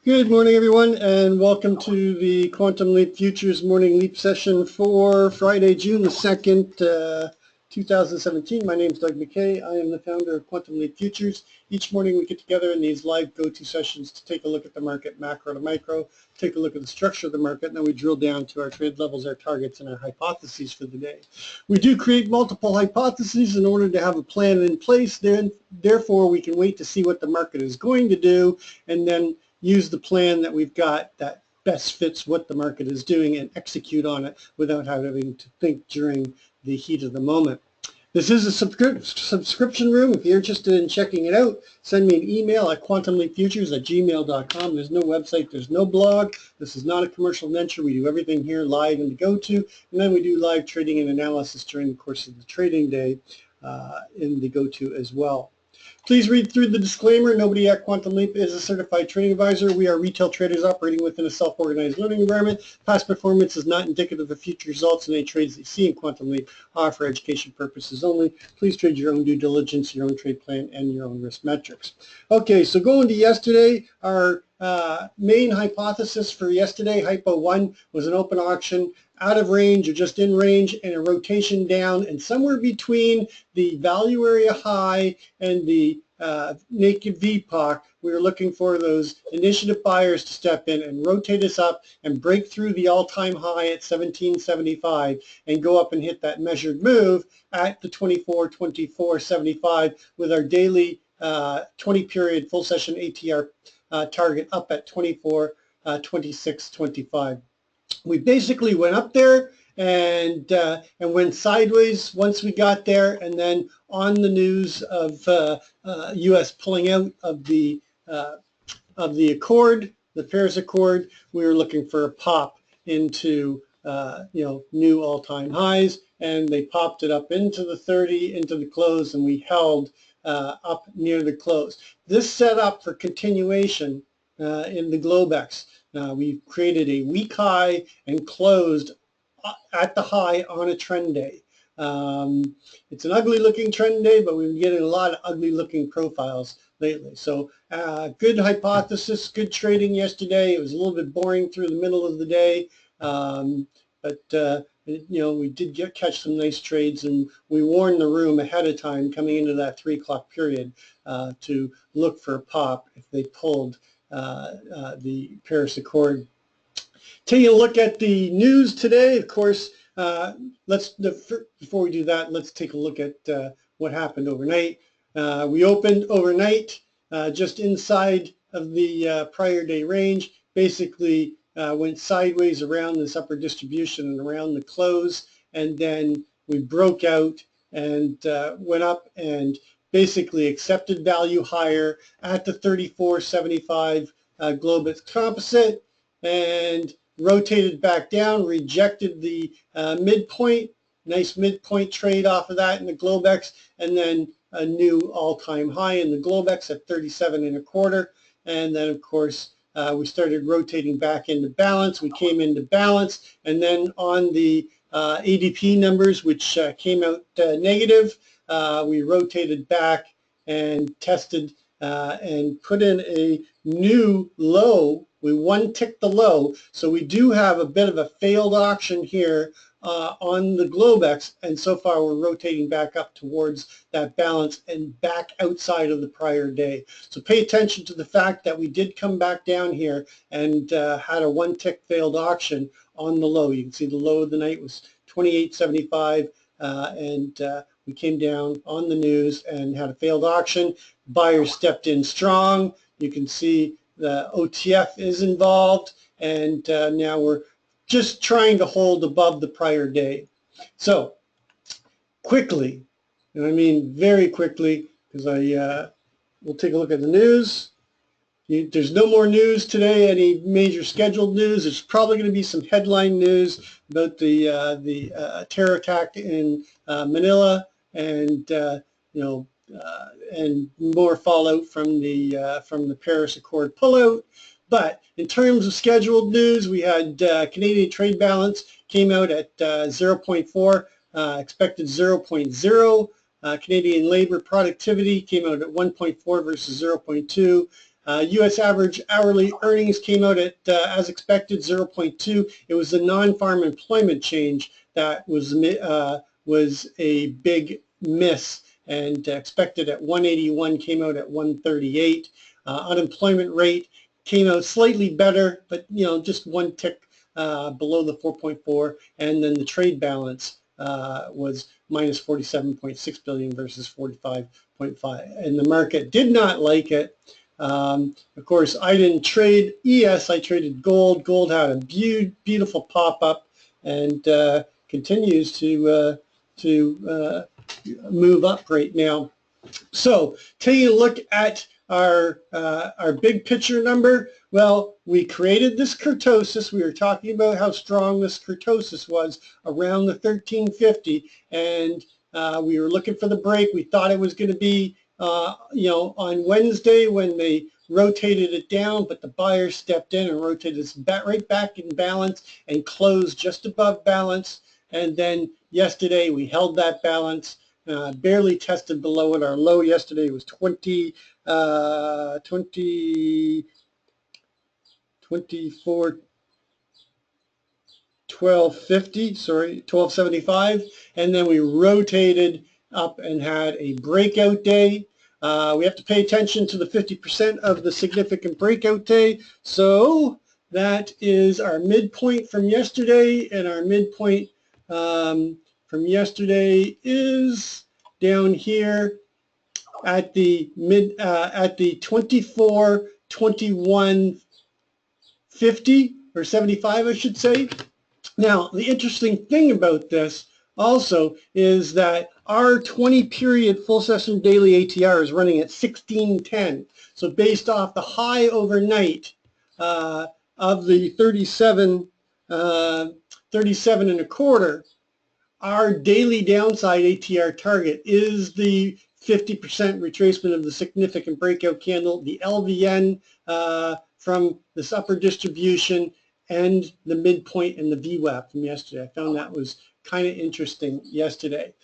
Good morning, everyone, and welcome to the Quantum Leap Futures Morning Leap session for Friday, June the 2nd, 2017. My name is Doug McKay. I am the founder of Quantum Leap Futures. Each morning we get together in these live go-to sessions to take a look at the market, macro to micro, take a look at the structure of the market, and then we drill down to our trade levels, our targets, and our hypotheses for the day. We do create multiple hypotheses in order to have a plan in place. Therefore, we can wait to see what the market is going to do, and then use the plan that we've got that best fits what the market is doing and execute on it without having to think during the heat of the moment. This is a subscription room. If you're interested in checking it out, send me an email at quantumleapfutures@gmail.com. There's no website. There's no blog. This is not a commercial venture. We do everything here live in the go-to, and then we do live trading and analysis during the course of the trading day in the go-to as well. Please read through the disclaimer. Nobody at Quantum Leap is a certified trading advisor. We are retail traders operating within a self-organized learning environment. Past performance is not indicative of future results, and any trades that you see in Quantum Leap are for education purposes only. Please trade your own due diligence, your own trade plan, and your own risk metrics. Okay, so going to yesterday, our main hypothesis for yesterday, Hypo 1, was an open auction out of range or just in range and a rotation down, and somewhere between the value area high and the naked VPOC, we were looking for those initiative buyers to step in and rotate us up and break through the all-time high at 1775 and go up and hit that measured move at the 24.75 with our daily 20-period full session ATR target up at 24.2625. We basically went up there and went sideways once we got there, and then on the news of U.S. pulling out of the accord, the Paris Accord, we were looking for a pop into new all-time highs, and they popped it up into the 30, into the close, and we held up near the close. This set up for continuation in the Globex. We've created a weak high and closed at the high on a trend day. It's an ugly looking trend day, but we've been getting a lot of ugly looking profiles lately. So good hypothesis, good trading yesterday. It was a little bit boring through the middle of the day, but we did catch some nice trades, and we warned the room ahead of time coming into that 3 o'clock period to look for a pop if they pulled the Paris Accord. Taking a look at the news today, of course, before we do that, let's take a look at what happened overnight. We opened overnight just inside of the prior day range, basically went sideways around this upper distribution and around the close, and then we broke out and went up and basically accepted value higher at the 34.75 Globex composite and rotated back down, rejected the midpoint, nice midpoint trade off of that in the Globex, and then a new all-time high in the Globex at 37.25. And then, of course, we started rotating back into balance. We came into balance, and then on the ADP numbers, which came out negative, we rotated back and tested and put in a new low. We one-ticked the low, so we do have a bit of a failed auction here on the Globex, and so far we're rotating back up towards that balance and back outside of the prior day. So pay attention to the fact that we did come back down here and had a one-tick failed auction on the low. You can see the low of the night was 28.75, and we came down on the news and had a failed auction. Buyers stepped in strong. You can see the OTF is involved, and now we're just trying to hold above the prior day. So quickly, and I mean very quickly, because we'll take a look at the news. There's no more news today, any major scheduled news. There's probably going to be some headline news about the terror attack in Manila, and and more fallout from the Paris Accord pullout. But in terms of scheduled news, we had Canadian trade balance came out at 0.4, expected 0.0. Canadian labor productivity came out at 1.4 versus 0.2. U.S. average hourly earnings came out at, as expected, 0.2. It was the non-farm employment change that was a big miss, and expected at 181 came out at 138. Unemployment rate came out slightly better, but just one tick below the 4.4, and then the trade balance was minus 47.6 billion versus 45.5, and the market did not like it. Of course, I didn't trade ES, I traded gold. Gold had a beautiful pop-up and continues to move up right now. So taking a look at our big picture number, well, we created this kurtosis. We were talking about how strong this kurtosis was around the 1350, and we were looking for the break. We thought it was going to be on Wednesday when they rotated it down, but the buyers stepped in and rotated us right back in balance and closed just above balance. And then yesterday we held that balance, barely tested below it. Our low yesterday was 12.75, and then we rotated up and had a breakout day. We have to pay attention to the 50% of the significant breakout day. So that is our midpoint from yesterday, and our midpoint from yesterday is down here at the 24.2150 or 75, I should say. Now, the interesting thing about this also is that our 20-period full session daily ATR is running at 1610. So based off the high overnight of the 37 and a quarter, our daily downside ATR target is the 50% retracement of the significant breakout candle, the LVN from this upper distribution, and the midpoint and the VWAP from yesterday. I found that was kind of interesting yesterday.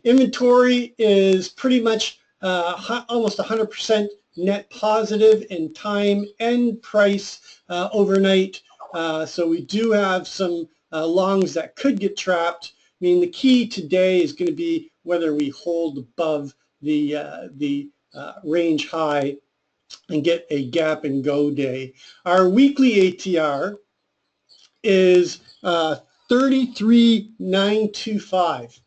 Inventory is pretty much almost 100% net positive in time and price overnight. So we do have some longs that could get trapped. I mean, the key today is going to be whether we hold above the range high and get a gap and go day. Our weekly ATR is 33,925.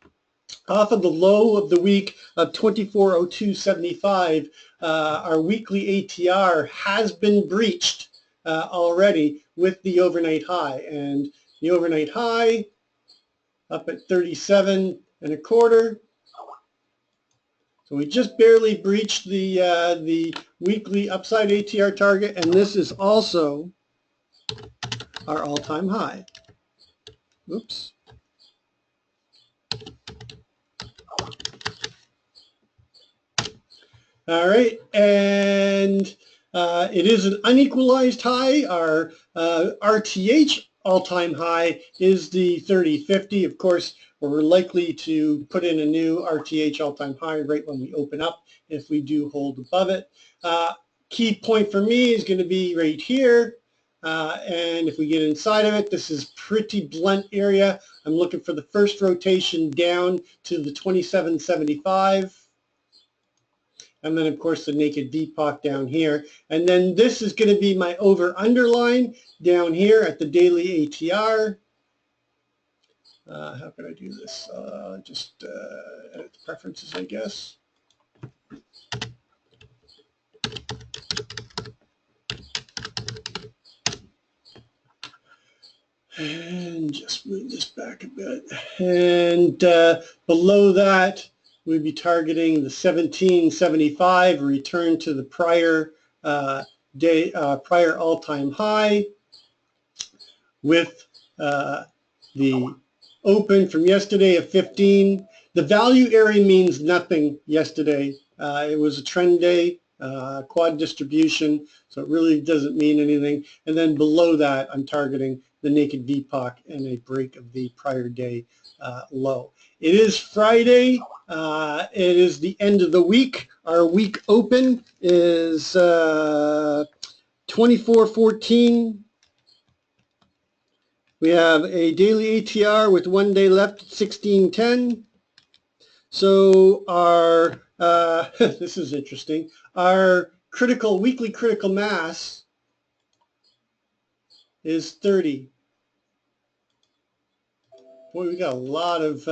Off of the low of the week of 2402.75, our weekly ATR has been breached already with the overnight high, and the overnight high up at 37 and a quarter. So we just barely breached the weekly upside ATR target, and this is also our all-time high. Oops. All right, and it is an unequalized high. Our RTH all-time high is the 3050. Of course, we're likely to put in a new RTH all-time high right when we open up if we do hold above it. Key point for me is going to be right here. And if we get inside of it, this is pretty blunt area. I'm looking for the first rotation down to the 2775. And then, of course, the naked VPOC down here. And then this is going to be my over-under line down here at the daily ATR. How can I do this? Just edit the preferences, I guess. And just move this back a bit. And below that, we'd be targeting the 1775, return to the prior prior all-time high, with the open from yesterday of 15. The value area means nothing yesterday. It was a trend day. quad distribution, so it really doesn't mean anything. And then below that, I'm targeting the naked VPOC and a break of the prior day low. It is Friday. It is the end of the week. Our week open is 2414. We have a daily ATR with 1 day left at 1610. So our, this is interesting, our weekly critical mass is 30. Boy, we got a lot of,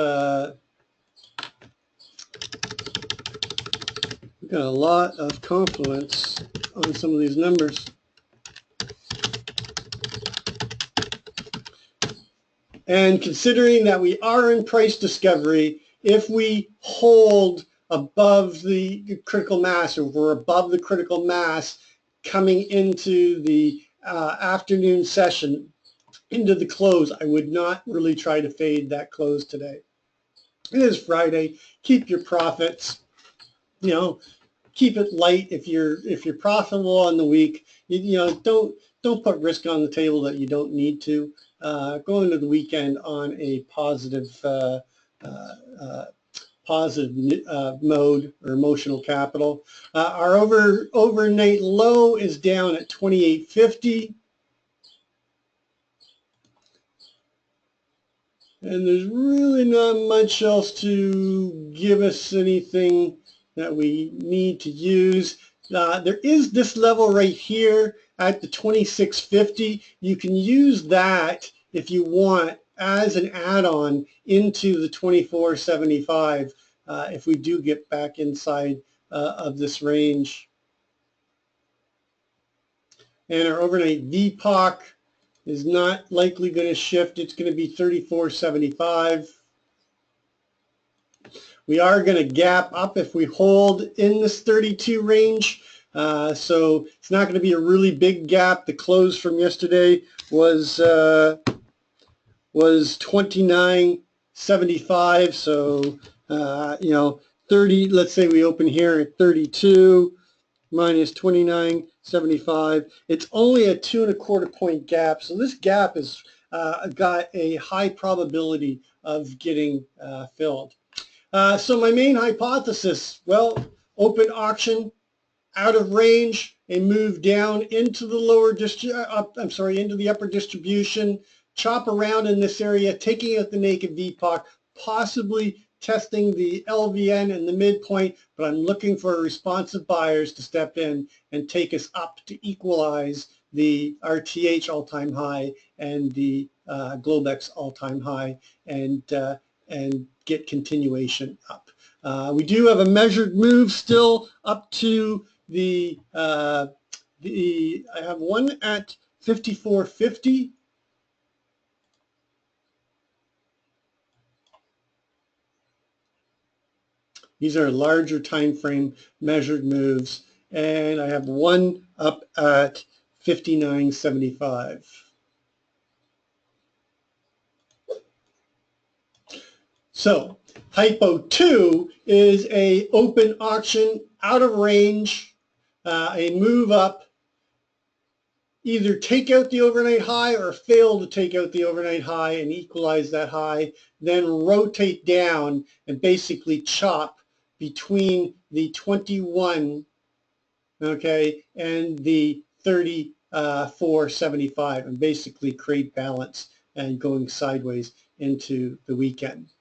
confluence on some of these numbers. And considering that we are in price discovery, if we hold above the critical mass, or we're above the critical mass coming into the afternoon session, into the close, I would not really try to fade that close today. It is Friday. Keep your profits. You know, keep it light if you're profitable on the week. Don't put risk on the table that you don't need to. Go into the weekend on a positive mode or emotional capital. Our overnight low is down at 28.50. And there's really not much else to give us anything that we need to use. There is this level right here at the 26.50. You can use that if you want as an add-on into the 24.75 if we do get back inside of this range. And our overnight VPOC is not likely going to shift. It's going to be 34.75. We are going to gap up if we hold in this 32 range. So it's not going to be a really big gap. The close from yesterday was 29.75. So 30. Let's say we open here at 32 minus 29.75. It's only a 2 1/4 point gap. So this gap has got a high probability of getting filled. So my main hypothesis, well, open auction, out of range, a move down into the into the upper distribution, chop around in this area, taking out the naked VPOC, possibly testing the LVN and the midpoint, but I'm looking for responsive buyers to step in and take us up to equalize the RTH all-time high and the Globex all-time high, and get continuation up. We do have a measured move still up to the I have one at 54.50. These are larger time frame measured moves, and I have one up at 59.75. So Hypo 2 is a open auction out of range, a move up, either take out the overnight high or fail to take out the overnight high and equalize that high, then rotate down and basically chop between the 21, okay, and the 34.75 and basically create balance and going sideways into the weekend.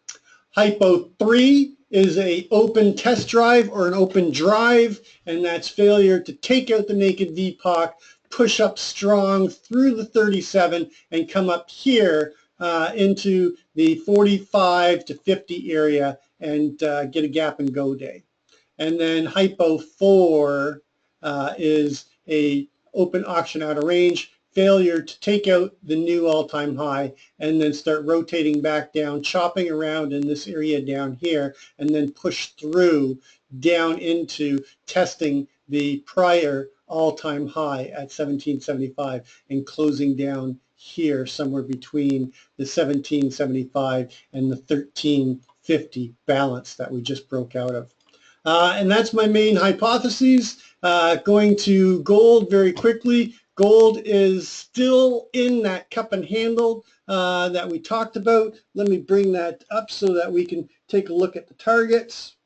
Hypo 3 is a open test drive or an open drive, and that's failure to take out the naked VPOC, push up strong through the 37 and come up here into the 45 to 50 area and get a gap and go day. And then Hypo 4 is a open auction out of range, failure to take out the new all-time high and then start rotating back down, chopping around in this area down here, and then push through down into testing the prior all-time high at 1775 and closing down here somewhere between the 1775 and the 1350 balance that we just broke out of. And that's my main hypotheses. Going to gold very quickly. Gold is still in that cup and handle that we talked about. Let me bring that up so that we can take a look at the targets.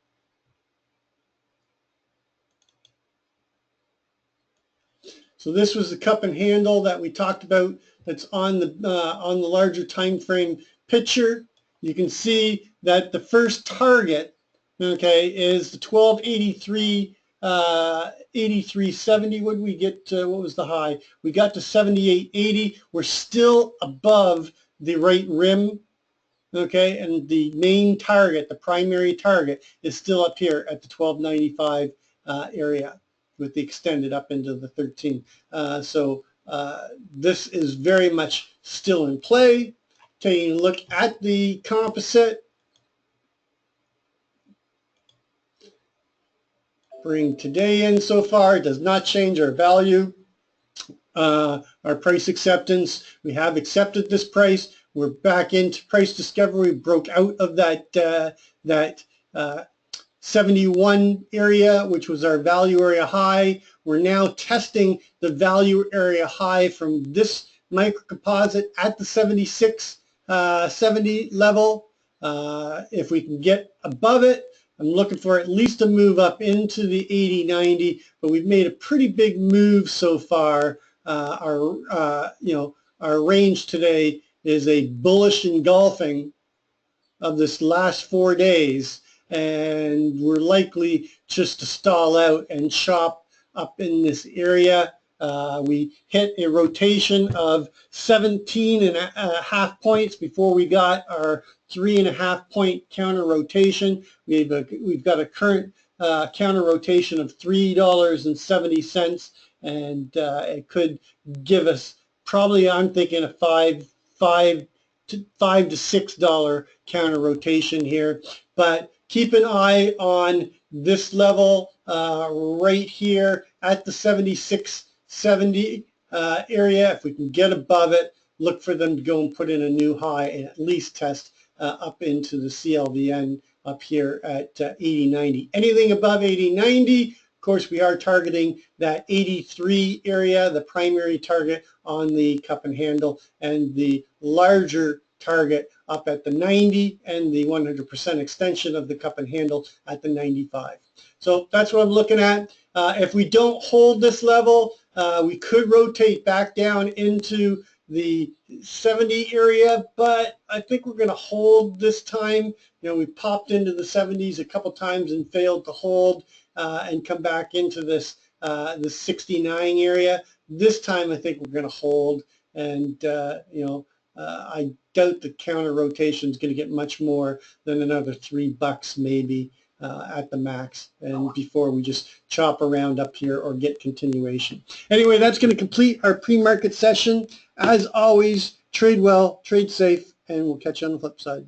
So this was the cup and handle that we talked about that's on the larger time frame picture. You can see that the first target, okay, is the 1283 83.70. What did we get? What was the high? We got to 78.80. We're still above the right rim, okay, and the main target, the primary target, is still up here at the 1295 area, with the extended up into the 13. So this is very much still in play. Taking a look at the composite, bring today in so far, it does not change our value. Our price acceptance, we have accepted this price. We're back into price discovery. We broke out of that 71 area, which was our value area high. We're now testing the value area high from this microcomposite at the 76.70 level. If we can get above it, I'm looking for at least a move up into the 80.90, but we've made a pretty big move so far. Our range today is a bullish engulfing of this last 4 days, and we're likely just to stall out and chop up in this area. We hit a rotation of 17.5 points before we got our 3.5 point counter rotation. We've got a current counter rotation of $3.70, and it could give us probably, I'm thinking, a $5 to $6 counter rotation here. But keep an eye on this level right here at the 76.70 area. If we can get above it, look for them to go and put in a new high and at least test up into the CLVN up here at 80.90. Anything above 80.90, of course, we are targeting that 83 area, the primary target on the cup and handle, and the larger target up at the 90 and the 100% extension of the cup and handle at the 95. So that's what I'm looking at. If we don't hold this level, we could rotate back down into the 70 area, but I think we're going to hold this time. You know, we popped into the 70s a couple times and failed to hold and come back into this the 69 area. This time I think we're going to hold, and I doubt the counter rotation is going to get much more than another $3 maybe at the max, and before we just chop around up here or get continuation. Anyway, that's going to complete our pre-market session. As always, trade well, trade safe, and we'll catch you on the flip side.